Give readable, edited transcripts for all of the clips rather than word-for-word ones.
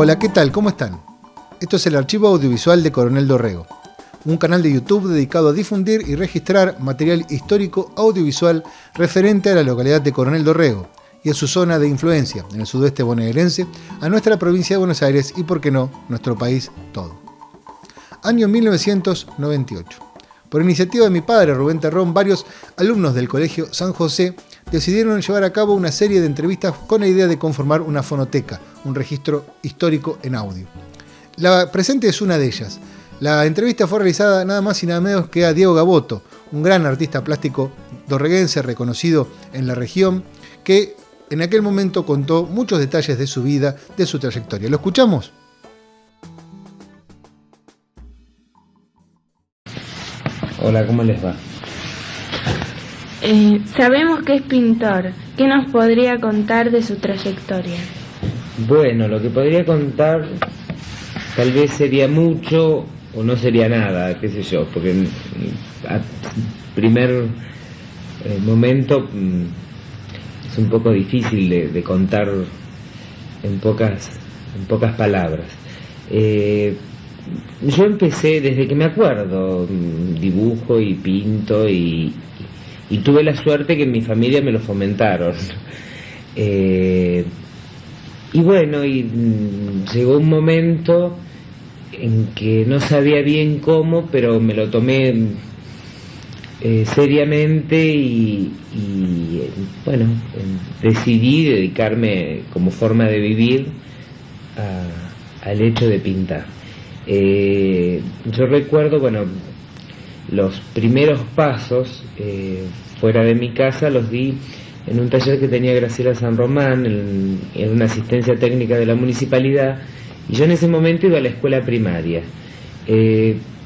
Hola, ¿qué tal? ¿Cómo están? Esto es el archivo audiovisual de Coronel Dorrego, un canal de YouTube dedicado a difundir y registrar material histórico audiovisual referente a la localidad de Coronel Dorrego y a su zona de influencia en el sudeste bonaerense, a nuestra provincia de Buenos Aires y, por qué no, nuestro país todo. Año 1998. Por iniciativa de mi padre, Rubén Terrón, varios alumnos del Colegio San José decidieron llevar a cabo una serie de entrevistas con la idea de conformar una fonoteca, un registro histórico en audio. La presente es una de ellas. La entrevista fue realizada nada más y nada menos que a Diego Gaboto, un gran artista plástico dorreguense reconocido en la región, que en aquel momento contó muchos detalles de su vida, de su trayectoria. ¿Lo escuchamos? Hola, ¿cómo les va? Sabemos que es pintor. ¿Qué nos podría contar de su trayectoria? Bueno, lo que podría contar tal vez sería mucho o no sería nada, qué sé yo, porque a primer momento es un poco difícil de contar en pocas palabras. Yo empecé desde que me acuerdo, dibujo y pinto y tuve la suerte que en mi familia me lo fomentaron. Y bueno, llegó un momento en que no sabía bien cómo, pero me lo tomé seriamente y bueno, decidí dedicarme como forma de vivir al hecho de pintar. Yo recuerdo, bueno, los primeros pasos fuera de mi casa los di en un taller que tenía Graciela San Román, en una asistencia técnica de la municipalidad, y yo en ese momento iba a la escuela primaria,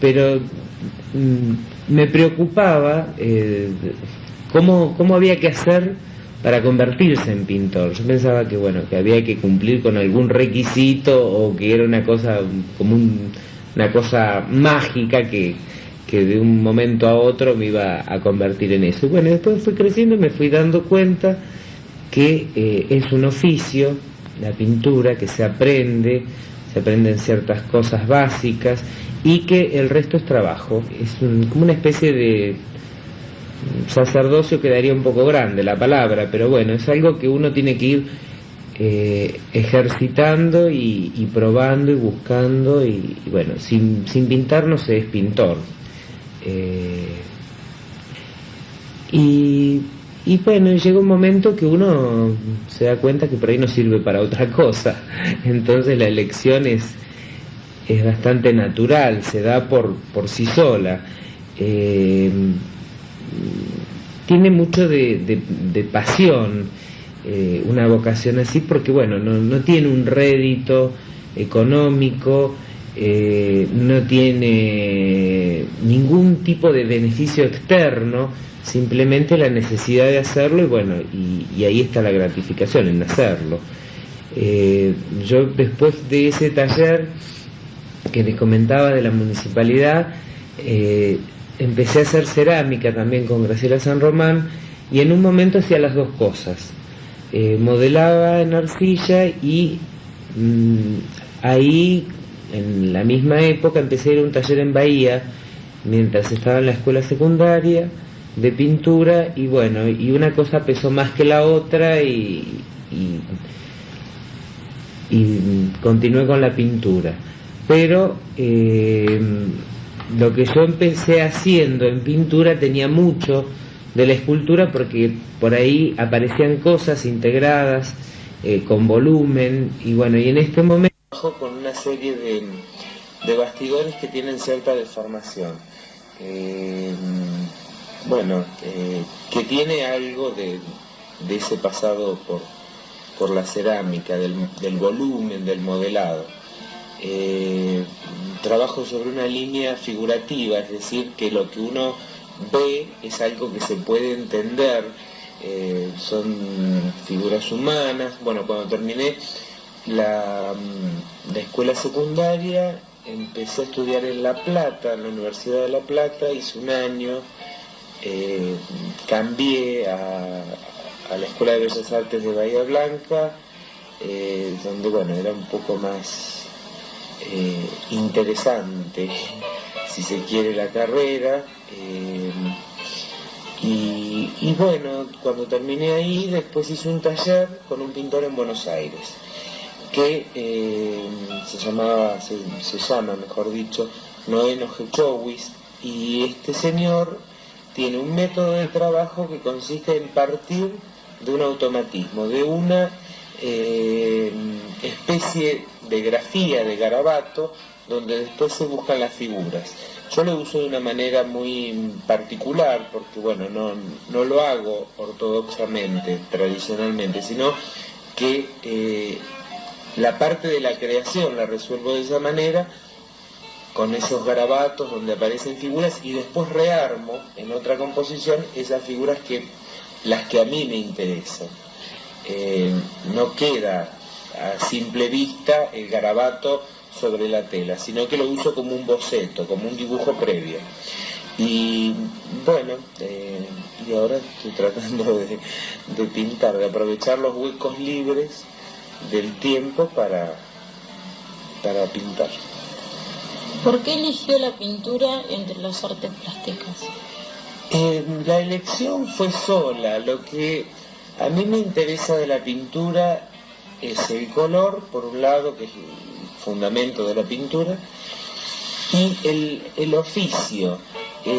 pero me preocupaba cómo había que hacer para convertirse en pintor. Yo pensaba que bueno, que había que cumplir con algún requisito o que era una cosa como una cosa mágica que de un momento a otro me iba a convertir en eso. Y bueno, después fui creciendo y me fui dando cuenta que es un oficio, la pintura, que se aprenden ciertas cosas básicas y que el resto es trabajo. Es como una especie de sacerdocio, quedaría un poco grande la palabra, pero bueno, es algo que uno tiene que ir ejercitando y probando y buscando y bueno, sin pintar no se es pintor. Y bueno, llega un momento que uno se da cuenta que por ahí no sirve para otra cosa, entonces la elección es bastante natural, se da por sí sola. Tiene mucho de pasión, una vocación así, porque bueno, no tiene un rédito económico, no tiene ningún tipo de beneficio externo, simplemente la necesidad de hacerlo y bueno, y ahí está la gratificación en hacerlo. Yo después de ese taller que les comentaba de la municipalidad, empecé a hacer cerámica también con Graciela San Román y en un momento hacía las dos cosas. Modelaba en arcilla y ahí en la misma época empecé a ir a un taller en Bahía mientras estaba en la escuela secundaria de pintura y bueno, y una cosa pesó más que la otra y continué con la pintura, pero lo que yo empecé haciendo en pintura tenía mucho de la escultura porque por ahí aparecían cosas integradas con volumen y bueno, y en este momento trabajo con una serie de bastidores que tienen cierta deformación, que tiene algo de ese pasado por la cerámica, del volumen, del modelado. Trabajo sobre una línea figurativa, es decir, que lo que uno ve es algo que se puede entender, son figuras humanas. Bueno, cuando terminé la escuela secundaria empecé a estudiar en La Plata, en la Universidad de La Plata, hice un año, cambié a la Escuela de Bellas Artes de Bahía Blanca, donde bueno, era un poco más interesante, si se quiere, la carrera. Y bueno, cuando terminé ahí, después hice un taller con un pintor en Buenos Aires, que se llama, mejor dicho, Noé Nojechowicz, y este señor tiene un método de trabajo que consiste en partir de un automatismo, de una especie de grafía, de garabato, donde después se buscan las figuras. Yo lo uso de una manera muy particular, porque bueno, no lo hago ortodoxamente, tradicionalmente, sino que la parte de la creación la resuelvo de esa manera, con esos garabatos donde aparecen figuras, y después rearmo en otra composición esas figuras las que a mí me interesan. No queda a simple vista el garabato sobre la tela, sino que lo uso como un boceto, como un dibujo previo. Y bueno, y ahora estoy tratando de pintar, de aprovechar los huecos libres del tiempo para pintar. ¿Por qué eligió la pintura entre las artes plásticas? La elección fue sola. Lo que a mí me interesa de la pintura es el color, por un lado, que es el fundamento de la pintura, y el oficio. Si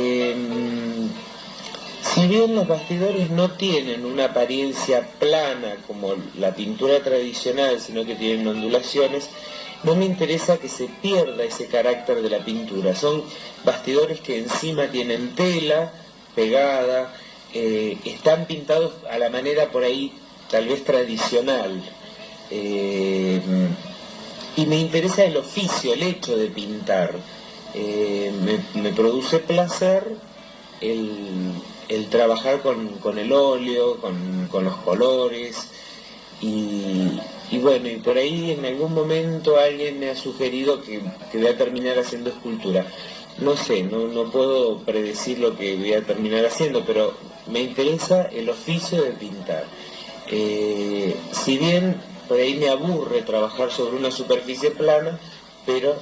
bien los bastidores no tienen una apariencia plana como la pintura tradicional, sino que tienen ondulaciones, no me interesa que se pierda ese carácter de la pintura. Son bastidores que encima tienen tela pegada, están pintados a la manera por ahí tal vez tradicional, y me interesa el oficio, el hecho de pintar. Me produce placer el trabajar con el óleo, con los colores, y bueno, y por ahí en algún momento alguien me ha sugerido que voy a terminar haciendo escultura. No sé, no puedo predecir lo que voy a terminar haciendo, pero me interesa el oficio de pintar. Si bien por ahí me aburre trabajar sobre una superficie plana, pero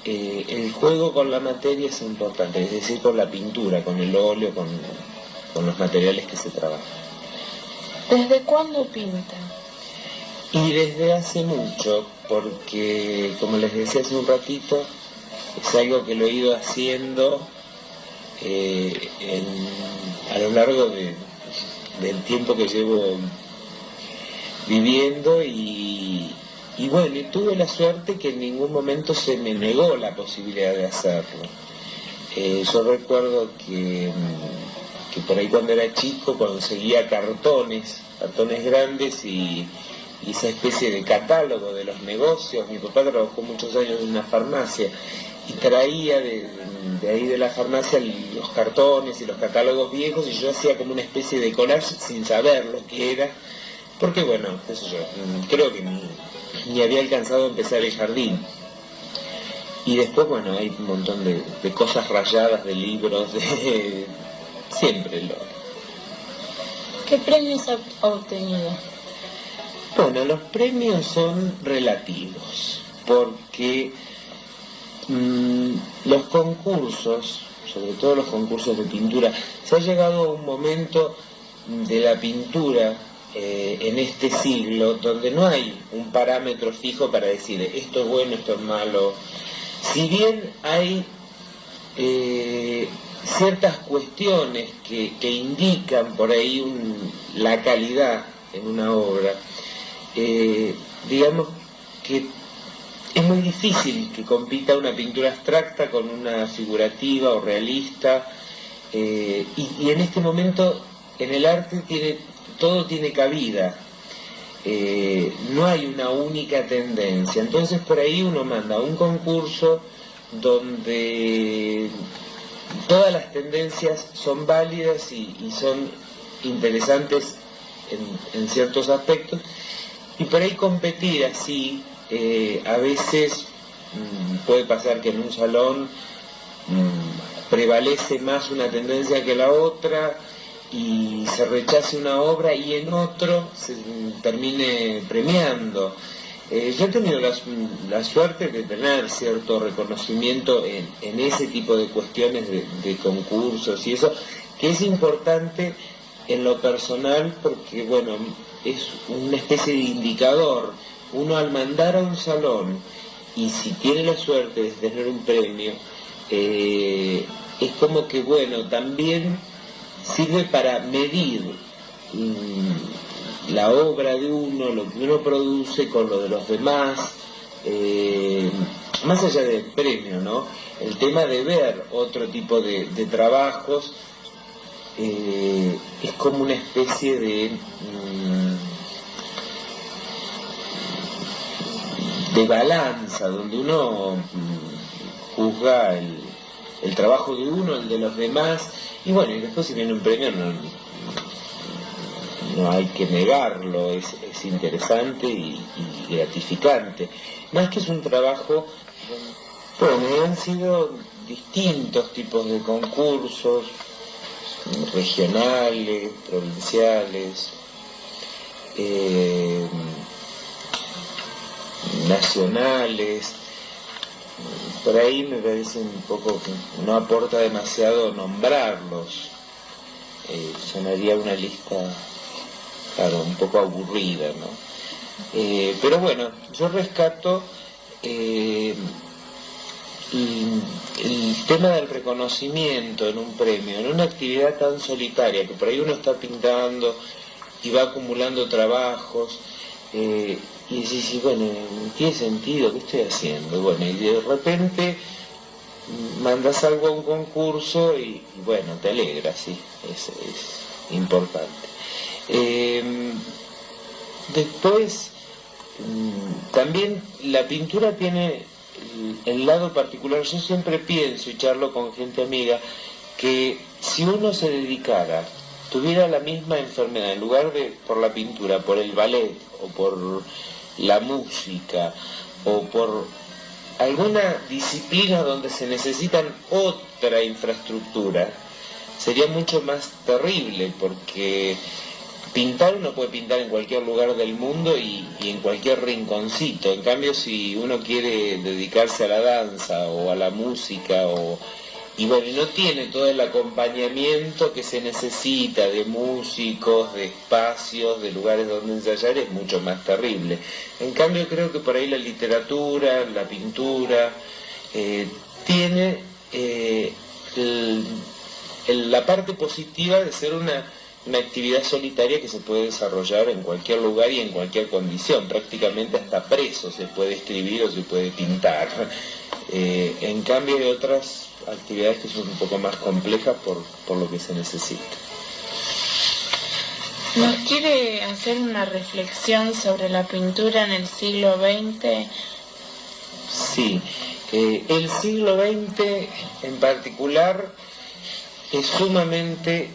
el juego con la materia es importante, es decir, con la pintura, con el óleo, con los materiales que se trabajan. ¿Desde cuándo pinta? Y desde hace mucho, porque como les decía hace un ratito, es algo que lo he ido haciendo a lo largo del tiempo que llevo viviendo, y bueno, y tuve la suerte que en ningún momento se me negó la posibilidad de hacerlo. Yo recuerdo que por ahí cuando era chico conseguía cartones grandes y esa especie de catálogo de los negocios. Mi papá trabajó muchos años en una farmacia y traía de ahí de la farmacia los cartones y los catálogos viejos, y yo hacía como una especie de collage sin saber lo que era, porque bueno, qué sé yo, creo que ni había alcanzado a empezar el jardín. Y después, bueno, hay un montón de cosas rayadas, de libros, siempre lo... ¿Qué premios ha obtenido? Bueno, los premios son relativos, porque los concursos, sobre todo los concursos de pintura, se ha llegado a un momento de la pintura en este siglo donde no hay un parámetro fijo para decir esto es bueno, esto es malo. Si bien hay ciertas cuestiones que indican por ahí la calidad en una obra, digamos que es muy difícil que compita una pintura abstracta con una figurativa o realista, y en este momento en el arte todo tiene cabida, no hay una única tendencia. Entonces por ahí uno manda un concurso donde todas las tendencias son válidas y son interesantes en ciertos aspectos, y por ahí competir así, a veces puede pasar que en un salón prevalece más una tendencia que la otra, y se rechace una obra y en otro se termine premiando. Yo he tenido la suerte de tener cierto reconocimiento en ese tipo de cuestiones de concursos y eso, que es importante en lo personal porque, bueno, es una especie de indicador. Uno al mandar a un salón, y si tiene la suerte de tener un premio, es como que, bueno, también sirve para medir la obra de uno, lo que uno produce con lo de los demás, más allá del premio, ¿no? El tema de ver otro tipo de trabajos es como una especie de balanza, donde uno juzga el trabajo de uno, el de los demás, y bueno, y después si viene un premio no hay que negarlo, es interesante y gratificante. Más que es un trabajo, bueno, han sido distintos tipos de concursos, regionales, provinciales, nacionales. Por ahí me parece un poco que no aporta demasiado nombrarlos, sonaría una lista, claro, un poco aburrida, ¿no? Pero bueno, yo rescato el tema del reconocimiento en un premio, en una actividad tan solitaria, que por ahí uno está pintando y va acumulando trabajos, y decís, bueno, ¿tiene sentido? ¿Qué estoy haciendo? Bueno, y de repente mandas algo a un concurso y bueno, te alegras, sí, es importante. Después, también la pintura tiene el lado particular. Yo siempre pienso y charlo con gente amiga que si uno se dedicara, tuviera la misma enfermedad, en lugar de por la pintura, por el ballet o por la música o por alguna disciplina donde se necesitan otra infraestructura, sería mucho más terrible, porque pintar uno puede pintar en cualquier lugar del mundo y en cualquier rinconcito. En cambio, si uno quiere dedicarse a la danza o a la música y bueno, no tiene todo el acompañamiento que se necesita de músicos, de espacios, de lugares donde ensayar, es mucho más terrible. En cambio, creo que por ahí la literatura, la pintura, tiene la parte positiva de ser una actividad solitaria que se puede desarrollar en cualquier lugar y en cualquier condición. Prácticamente hasta preso se puede escribir o se puede pintar. En cambio hay otras actividades que son un poco más complejas por lo que se necesita. ¿Nos quiere hacer una reflexión sobre la pintura en el siglo XX? Sí, el siglo XX en particular es sumamente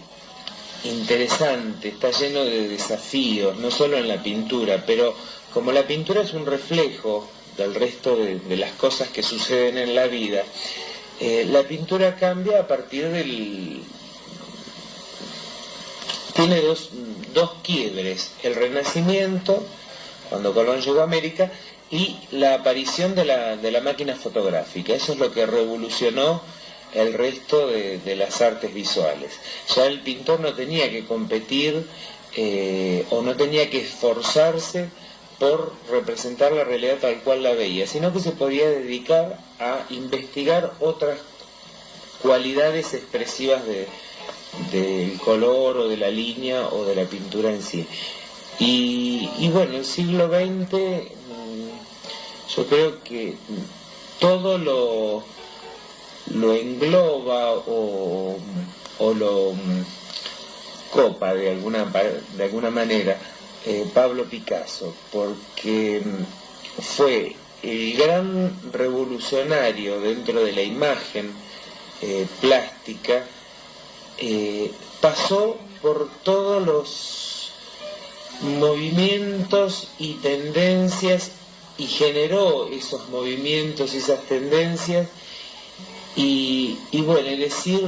interesante, está lleno de desafíos, no solo en la pintura, pero como la pintura es un reflejo del resto de las cosas que suceden en la vida, la pintura cambia a partir tiene dos quiebres: el Renacimiento, cuando Colón llegó a América, y la aparición de la máquina fotográfica. Eso es lo que revolucionó el resto de las artes visuales. Ya el pintor no tenía que competir o no tenía que esforzarse por representar la realidad tal cual la veía, sino que se podía dedicar a investigar otras cualidades expresivas del color o de la línea o de la pintura en sí. Y bueno, el siglo XX yo creo que todo lo engloba o lo copa de alguna manera Pablo Picasso, porque fue el gran revolucionario dentro de la imagen plástica. Pasó por todos los movimientos y tendencias y generó esos movimientos y esas tendencias. Y bueno, decir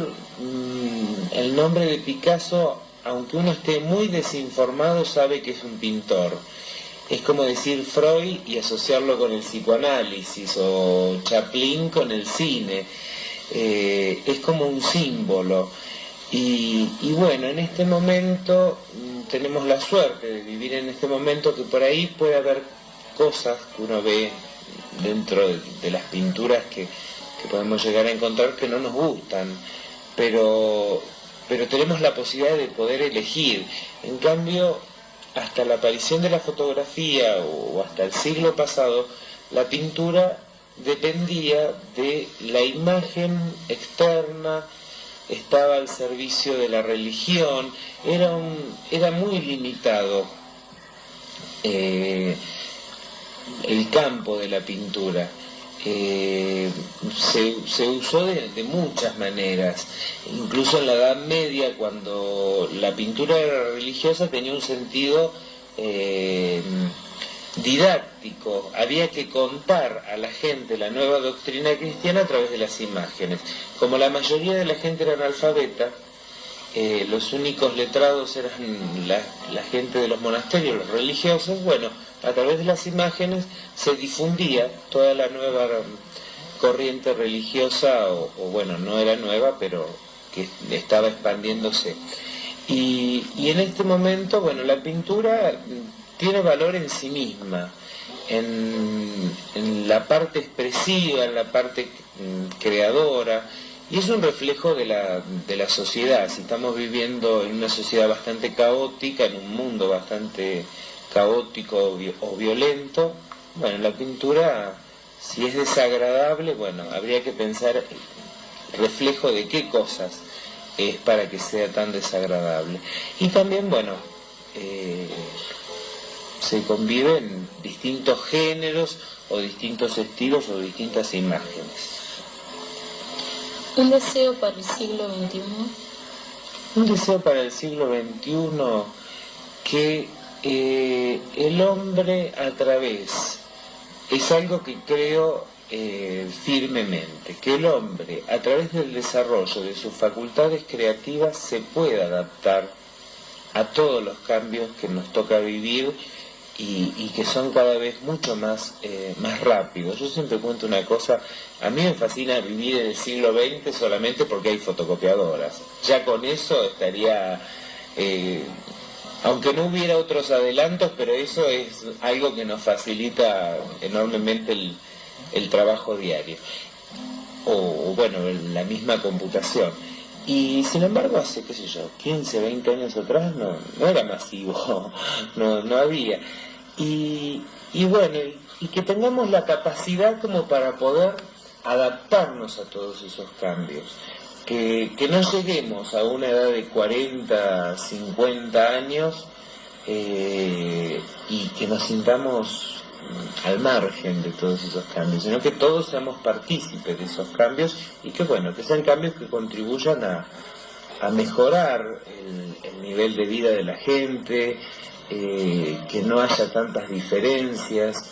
el nombre de Picasso aunque uno esté muy desinformado, sabe que es un pintor. Es como decir Freud y asociarlo con el psicoanálisis, o Chaplin con el cine. Es como un símbolo. Y bueno, en este momento tenemos la suerte de vivir en este momento que por ahí puede haber cosas que uno ve dentro de las pinturas que podemos llegar a encontrar que no nos gustan, pero tenemos la posibilidad de poder elegir. En cambio, hasta la aparición de la fotografía o hasta el siglo pasado, la pintura dependía de la imagen externa, estaba al servicio de la religión, era muy limitado el campo de la pintura. Se usó de muchas maneras, incluso en la Edad Media, cuando la pintura era religiosa, tenía un sentido didáctico, había que contar a la gente la nueva doctrina cristiana a través de las imágenes. Como la mayoría de la gente era analfabeta, los únicos letrados eran la gente de los monasterios, los religiosos. Bueno, a través de las imágenes se difundía toda la nueva corriente religiosa, o bueno, no era nueva, pero que estaba expandiéndose. Y en este momento, bueno, la pintura tiene valor en sí misma, en la parte expresiva, en la parte creadora, y es un reflejo de la sociedad. Si estamos viviendo en una sociedad bastante caótica, en un mundo bastante caótico o violento, bueno, la pintura, si es desagradable, bueno, habría que pensar reflejo de qué cosas es para que sea tan desagradable. Y también, bueno, se conviven distintos géneros o distintos estilos o distintas imágenes. ¿Un deseo para el siglo XXI? Un deseo para el siglo XXI que el hombre a través, es algo que creo firmemente, que el hombre a través del desarrollo de sus facultades creativas se pueda adaptar a todos los cambios que nos toca vivir y que son cada vez mucho más rápidos. Yo siempre cuento una cosa, a mí me fascina vivir en el siglo XX solamente porque hay fotocopiadoras. Ya con eso estaría, aunque no hubiera otros adelantos, pero eso es algo que nos facilita enormemente el trabajo diario. O bueno, la misma computación. Y sin embargo, hace, qué sé yo, 15, 20 años atrás no era masivo, no había. Y bueno, y que tengamos la capacidad como para poder adaptarnos a todos esos cambios. Que no lleguemos a una edad de 40, 50 años y que nos sintamos al margen de todos esos cambios, sino que todos seamos partícipes de esos cambios y que bueno, que sean cambios que contribuyan a mejorar el nivel de vida de la gente, que no haya tantas diferencias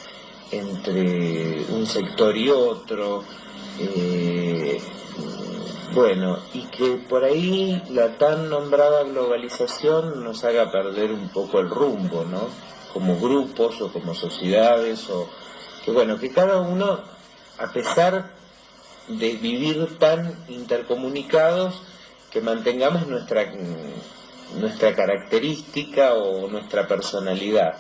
entre un sector y otro, bueno, y que por ahí la tan nombrada globalización nos haga perder un poco el rumbo, ¿no? Como grupos o como sociedades, o que bueno, que cada uno, a pesar de vivir tan intercomunicados, que mantengamos nuestra característica o nuestra personalidad.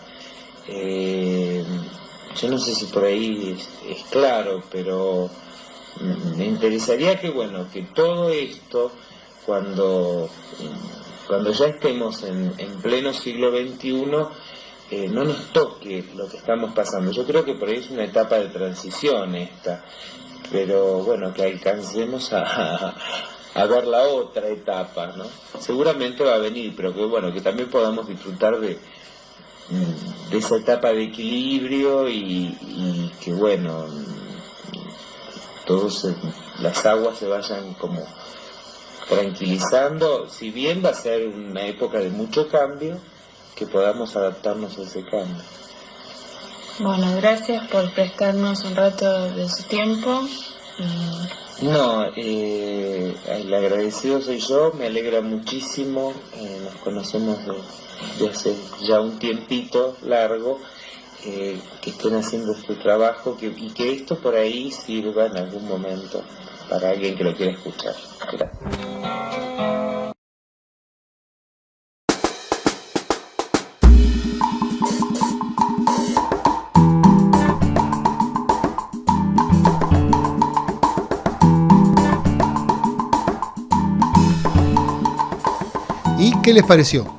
Yo no sé si por ahí es claro, pero me interesaría que bueno, que todo esto, cuando ya estemos en pleno siglo XXI, no nos toque lo que estamos pasando. Yo creo que por ahí es una etapa de transición esta, pero bueno, que alcancemos a ver la otra etapa, ¿no? Seguramente va a venir, pero que bueno, que también podamos disfrutar de esa etapa de equilibrio y que bueno, las aguas se vayan como tranquilizando, si bien va a ser una época de mucho cambio, que podamos adaptarnos a ese cambio. Bueno, gracias por prestarnos un rato de su tiempo No, el agradecido soy yo, me alegra muchísimo, nos conocemos de hace ya un tiempito largo, que estén haciendo su trabajo y que esto por ahí sirva en algún momento para alguien que lo quiera escuchar. Gracias. ¿Y qué les pareció?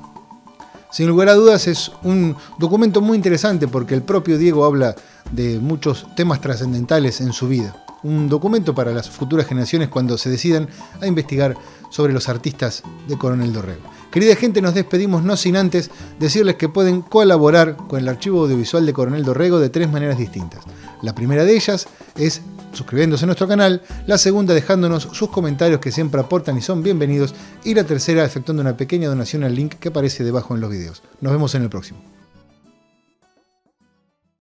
Sin lugar a dudas es un documento muy interesante porque el propio Diego habla de muchos temas trascendentales en su vida. Un documento para las futuras generaciones cuando se decidan a investigar sobre los artistas de Coronel Dorrego. Querida gente, nos despedimos no sin antes decirles que pueden colaborar con el archivo audiovisual de Coronel Dorrego de 3 maneras distintas. La primera de ellas es suscribiéndose a nuestro canal, la segunda dejándonos sus comentarios que siempre aportan y son bienvenidos, y la tercera efectuando una pequeña donación al link que aparece debajo en los videos. Nos vemos en el próximo.